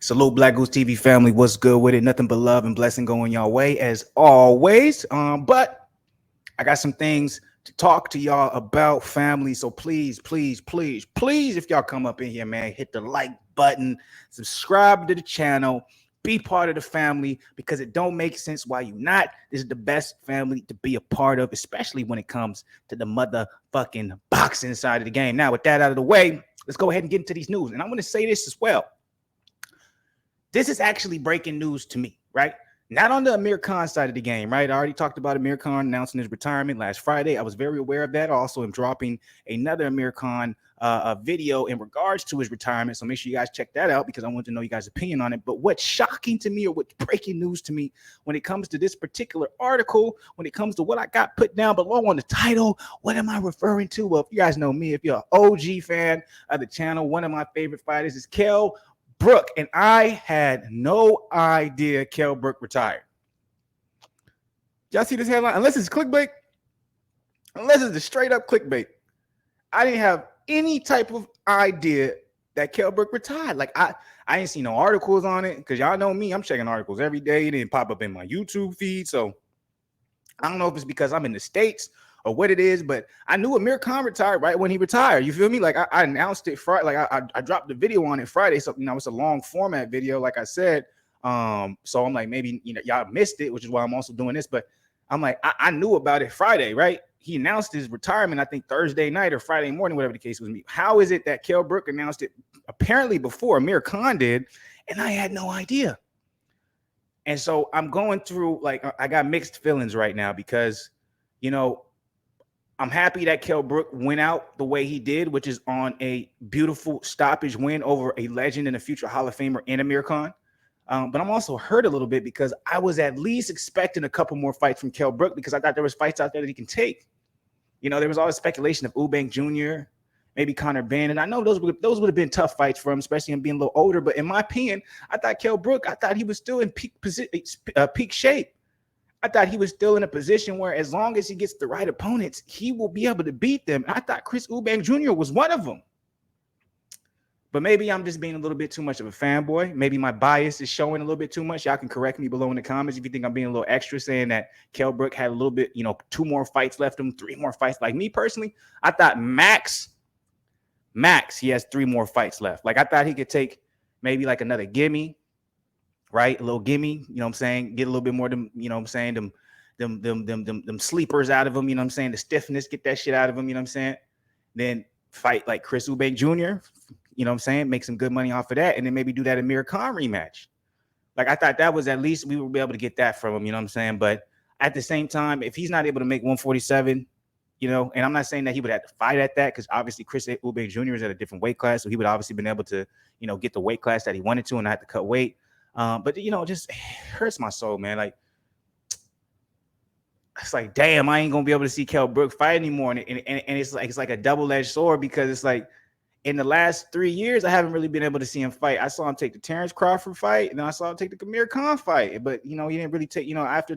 Salute Black Goose TV family. What's good with it? Nothing but love and blessing going your way as always. But I got some things to talk to y'all about, family. So please, if y'all come up in here, man, hit the like button, subscribe to the channel, be part of the family because it don't make sense why you not. This is the best family to be a part of, especially when it comes to the motherfucking boxing side of the game. Now, with that out of the way, let's go ahead and get into these news. And I'm going to say this as well. This is actually breaking news to me, right? Not on the Amir Khan side of the game, right? I already talked about Amir Khan announcing his retirement last Friday. I was very aware of that. I also am dropping another Amir Khan video in regards to his retirement. So make sure you guys check that out because I want to know you guys' opinion on it. But what's shocking to me or what's breaking news to me when it comes to this particular article, when it comes to what I got put down below on the title, what am I referring to? Well, if you guys know me, if you're an OG fan of the channel, one of my favorite fighters is Kell Brook, and I had no idea Kell Brook retired. Y'all see this headline? Unless it's clickbait, unless it's a straight up clickbait, I didn't have any type of idea that Kell Brook retired. Like I ain't seen no articles on it because y'all know me, I'm checking articles every day. It didn't pop up in my YouTube feed, so I don't know if it's because I'm in the States or what it is, but I knew Amir Khan retired right when he retired. You feel me? Like I announced it Friday. Like I dropped the video on it Friday. So it's a long format video, like I said. So I'm like, maybe y'all missed it, which is why I'm also doing this. But I'm like, I knew about it Friday, right? He announced his retirement, I think Thursday night or Friday morning, whatever the case was. How is it that Kell Brook announced it apparently before Amir Khan did, and I had no idea? And so I'm going through, like, I got mixed feelings right now because, I'm happy that Kell Brook went out the way he did, which is on a beautiful stoppage win over a legend and a future Hall of Famer in Amir Khan. But I'm also hurt a little bit because I was at least expecting a couple more fights from Kell Brook because I thought there was fights out there that he can take. There was always speculation of Eubank Jr., maybe Conor Ben, and I know those would have been tough fights for him, especially him being a little older. But in my opinion, I thought Kell Brook, he was still in peak shape. I thought he was still in a position where as long as he gets the right opponents, he will be able to beat them. I thought Chris Eubank Jr. was one of them. But maybe I'm just being a little bit too much of a fanboy. Maybe my bias is showing a little bit too much. Y'all can correct me below in the comments if you think I'm being a little extra, saying that Kell Brook had a little bit, 2 more fights left him, 3 more fights. Like me personally, I thought max, he has 3 more fights left. Like I thought he could take maybe like another gimme. Right, a little gimme, get a little bit more them, them sleepers out of him, the stiffness, get that shit out of him, then fight like Chris Eubank Jr., make some good money off of that, and then maybe do that Amir Khan rematch. Like I thought that was at least we would be able to get that from him, but at the same time, if he's not able to make 147, and I'm not saying that he would have to fight at that because obviously Chris Eubank Jr. is at a different weight class, so he would obviously been able to, get the weight class that he wanted to and not have to cut weight. But just hurts my soul, man. Like it's like, damn, I ain't gonna be able to see Kell Brook fight anymore, and it's like a double-edged sword because it's like in the last 3 years I haven't really been able to see him fight. I saw him take the Terrence Crawford fight, and then I saw him take the Amir Khan fight, but he didn't really take after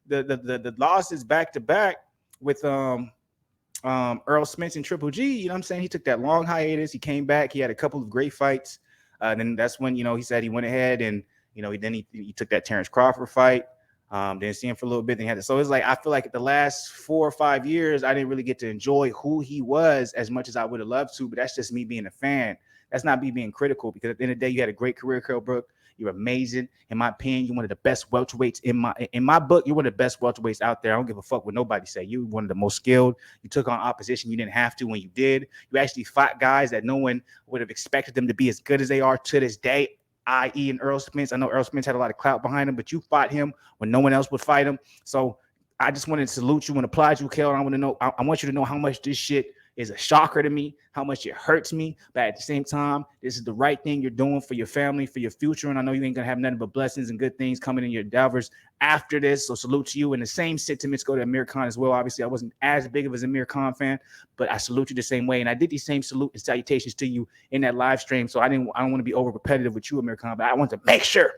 the losses back to back with Earl Spence and Triple G. He took that long hiatus. He came back. He had a couple of great fights. Then that's when, he said he went ahead and, he took that Terrence Crawford fight. Didn't see him for a little bit. Then he had to, so it's like, I feel like the last 4 or 5 years, I didn't really get to enjoy who he was as much as I would have loved to, but that's just me being a fan. That's not me being critical because at the end of the day, you had a great career, Kell Brook. You're amazing. In my opinion, you're one of the best welterweights in my book. You're one of the best welterweights out there. I don't give a fuck what nobody say. You're one of the most skilled. You took on opposition. You didn't have to when you did. You actually fought guys that no one would have expected them to be as good as they are to this day, i.e. in Earl Spence. I know Earl Spence had a lot of clout behind him, but you fought him when no one else would fight him. So I just wanted to salute you and applaud you, Kell. I want to know. I want you to know how much this shit is a shocker to me, how much it hurts me. But at the same time, this is the right thing you're doing for your family, for your future. And I know you ain't going to have nothing but blessings and good things coming in your endeavors after this. So salute to you. And the same sentiments go to Amir Khan as well. Obviously, I wasn't as big of an Amir Khan fan, but I salute you the same way. And I did these same salute and salutations to you in that live stream. So I don't want to be over repetitive with you, Amir Khan, but I want to make sure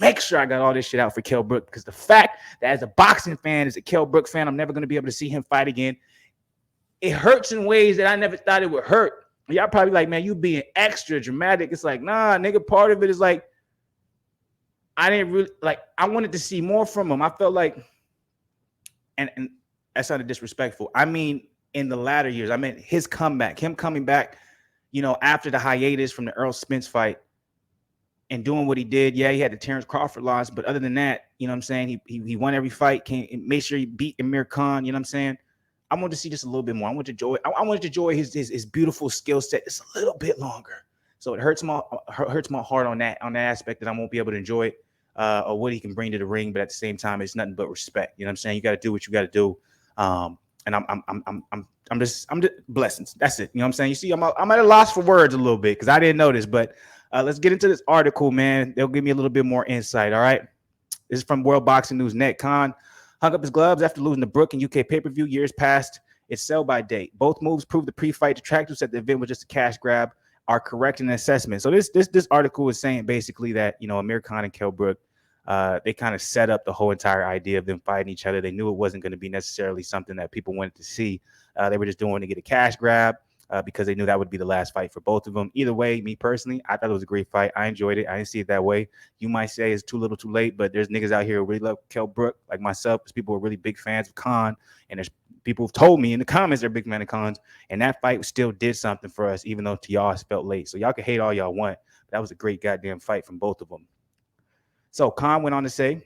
I got all this shit out for Kell Brook, because the fact that as a boxing fan, as a Kell Brook fan, I'm never going to be able to see him fight again. It hurts in ways that I never thought it would hurt. Y'all probably like, man, you being extra dramatic. It's like, nah, nigga, part of it is like, I didn't really like. I wanted to see more from him. I felt like, and that sounded disrespectful. I mean, in the latter years, I meant his comeback, him coming back, after the hiatus from the Earl Spence fight and doing what he did. Yeah, he had the Terrence Crawford loss, but other than that, you know what I'm saying? He won every fight, made sure he beat Amir Khan, you know what I'm saying? I wanted to see just a little bit more. I wanted to enjoy his beautiful skill set just a little bit longer. So it hurts my heart on that aspect that I won't be able to enjoy it, or what he can bring to the ring. But at the same time, it's nothing but respect. You know what I'm saying? You got to do what you got to do. And I'm just blessings. That's it. You know what I'm saying? You see, I'm at a loss for words a little bit because I didn't notice. But let's get into this article, man. They'll give me a little bit more insight. All right. This is from World Boxing News Net. Khan hung up his gloves after losing to Brook in UK pay-per-view years past its sell-by date. Both moves proved the pre-fight detractors at the event was just a cash grab are correct in assessment. So this article is saying basically that, Amir Khan and Kell Brook, they kind of set up the whole entire idea of them fighting each other. They knew it wasn't going to be necessarily something that people wanted to see. They were just doing it to get a cash grab because they knew that would be the last fight for both of them. Either way, me personally, I thought it was a great fight. I enjoyed it. I didn't see it that way. You might say it's too little too late, but there's niggas out here who really love Kell Brook, like myself. There's people who are really big fans of Khan, and there's people who've told me in the comments they're big fan of Khan's, and that fight still did something for us, even though to y'all it felt late. So y'all can hate all y'all want, but that was a great goddamn fight from both of them. So Khan went on to say,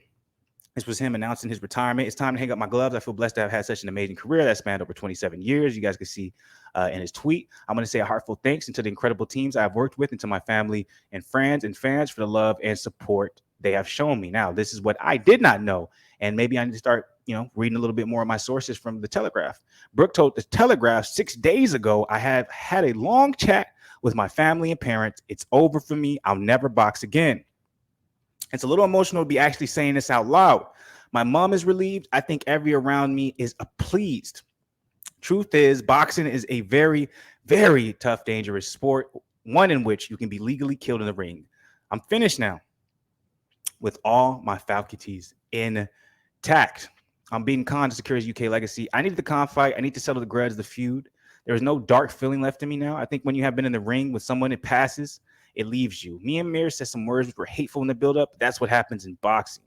this was him announcing his retirement. It's time to hang up my gloves. I feel blessed to have had such an amazing career that spanned over 27 years. You guys can see in his tweet. I'm going to say a heartfelt thanks to the incredible teams I've worked with and to my family and friends and fans for the love and support they have shown me. Now, this is what I did not know. And maybe I need to start, reading a little bit more of my sources from the Telegraph. Brook told the Telegraph 6 days ago, I have had a long chat with my family and parents. It's over for me. I'll never box again. It's a little emotional to be actually saying this out loud. My mom is relieved. I think everyone around me is pleased. Truth is, boxing is a very, very tough, dangerous sport, one in which you can be legally killed in the ring. I'm finished now with all my faculties intact. I'm beating Khan to secure his UK legacy. I needed the Khan fight. I need to settle the grudge, the feud. There is no dark feeling left in me now. I think when you have been in the ring with someone, it passes. It leaves you. Me and Amir said some words which were hateful in the buildup. That's what happens in boxing.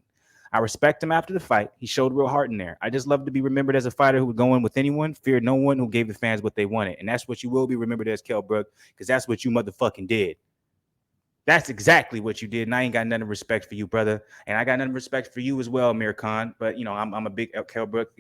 I respect him after the fight. He showed real heart in there. I just love to be remembered as a fighter who would go in with anyone, feared no one, who gave the fans what they wanted. And that's what you will be remembered as, Kell Brook, because that's what you motherfucking did. That's exactly what you did. And I ain't got nothing respect for you, brother. And I got nothing respect for you as well, Amir Khan. But, I'm a big Kell Brook.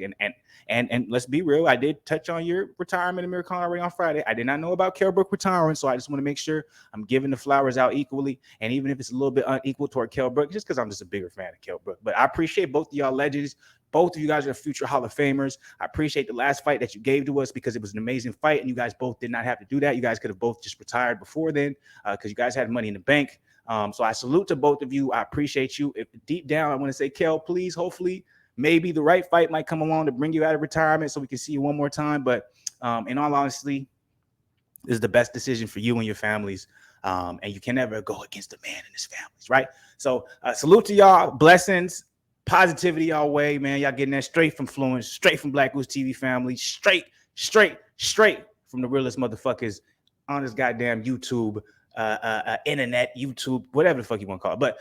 And let's be real. I did touch on your retirement, Amir Khan, already on Friday. I did not know about Kell Brook retiring. So I just want to make sure I'm giving the flowers out equally. And even if it's a little bit unequal toward Kell Brook, just because I'm just a bigger fan of Kell Brook. But I appreciate both of y'all legends. Both of you guys are future Hall of Famers. I appreciate the last fight that you gave to us because it was an amazing fight, and you guys both did not have to do that. You guys could have both just retired before then because you guys had money in the bank. So I salute to both of you. I appreciate you. If deep down, I want to say, Kell, please, hopefully, maybe the right fight might come along to bring you out of retirement so we can see you one more time. But in all honesty, this is the best decision for you and your families. And you can never go against a man and his families, right? So salute to y'all. Blessings. Positivity y'all way, man. Y'all getting that straight from Fluence, straight from BlakGooseTV family, straight from the realest motherfuckers on this goddamn YouTube, internet, YouTube, whatever the fuck you want to call it. But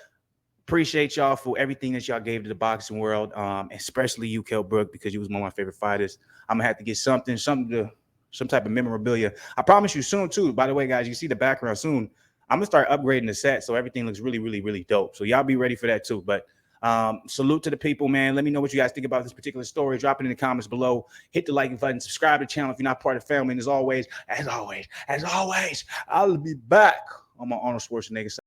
appreciate y'all for everything that y'all gave to the boxing world, especially you, Kell Brook, because you was one of my favorite fighters. I'm gonna have to get some type of memorabilia. I promise you soon too. By the way, guys, you see the background soon. I'm gonna start upgrading the set so everything looks really, really, really dope. So y'all be ready for that too. But salute to the people, man. Let me know what you guys think about this particular story. Drop it in the comments below. Hit the like button, subscribe to the channel if you're not part of the family. And as always, I'll be back on my Arnold Schwarzenegger side.